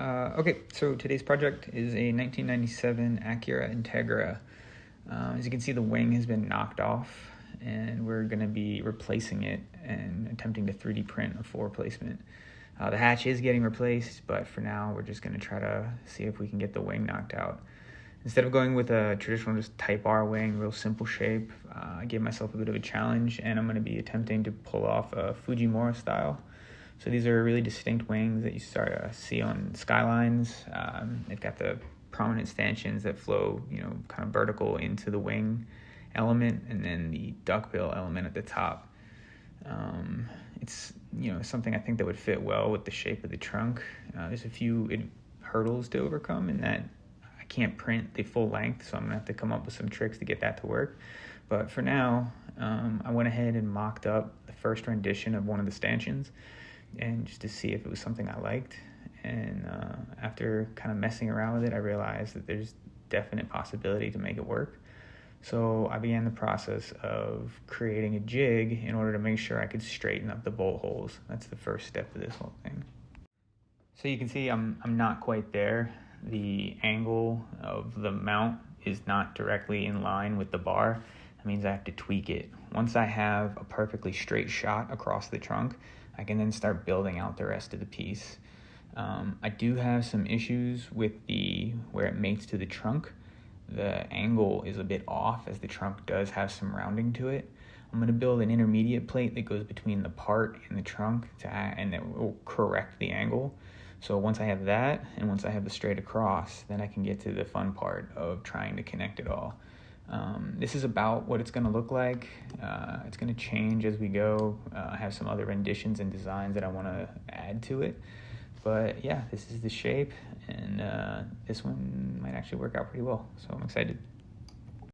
Okay, so today's project is a 1997 Acura Integra. As you can see, the wing has been knocked off, and we're going to be replacing it and attempting to 3D print a full replacement. The hatch is getting replaced, but for now, we're just going to try to see if we can get the wing knocked out. Instead of going with a traditional just Type R wing, real simple shape, I gave myself a bit of a challenge, and I'm going to be attempting to pull off a Fujimura style. So these are really distinct wings that you start to see on skylines. They've got the prominent stanchions that flow, kind of vertical into the wing element, and then the duckbill element at the top. It's something I think that would fit well with the shape of the trunk. There's a few hurdles to overcome in that I can't print the full length, so I'm gonna have to come up with some tricks to get that to work. But for now, I went ahead and mocked up the first rendition of one of the stanchions, and just to see if it was something I liked. And after kind of messing around with it, I realized that there's definite possibility to make it work. So I began the process of creating a jig in order to make sure I could straighten up the bolt holes. That's the first step of this whole thing. So you can see I'm not quite there. The angle of the mount is not directly in line with the bar. That means I have to tweak it. Once I have a perfectly straight shot across the trunk, I can then start building out the rest of the piece. I do have some issues with where it mates to the trunk. The angle is a bit off, as the trunk does have some rounding to it. I'm going to build an intermediate plate that goes between the part and the trunk and that will correct the angle. So once I have that, and once I have the straight across, then I can get to the fun part of trying to connect it all. This is about what it's going to look like. It's going to change as we go. I have some other renditions and designs that I want to add to it. But yeah, this is the shape, and this one might actually work out pretty well. So I'm excited.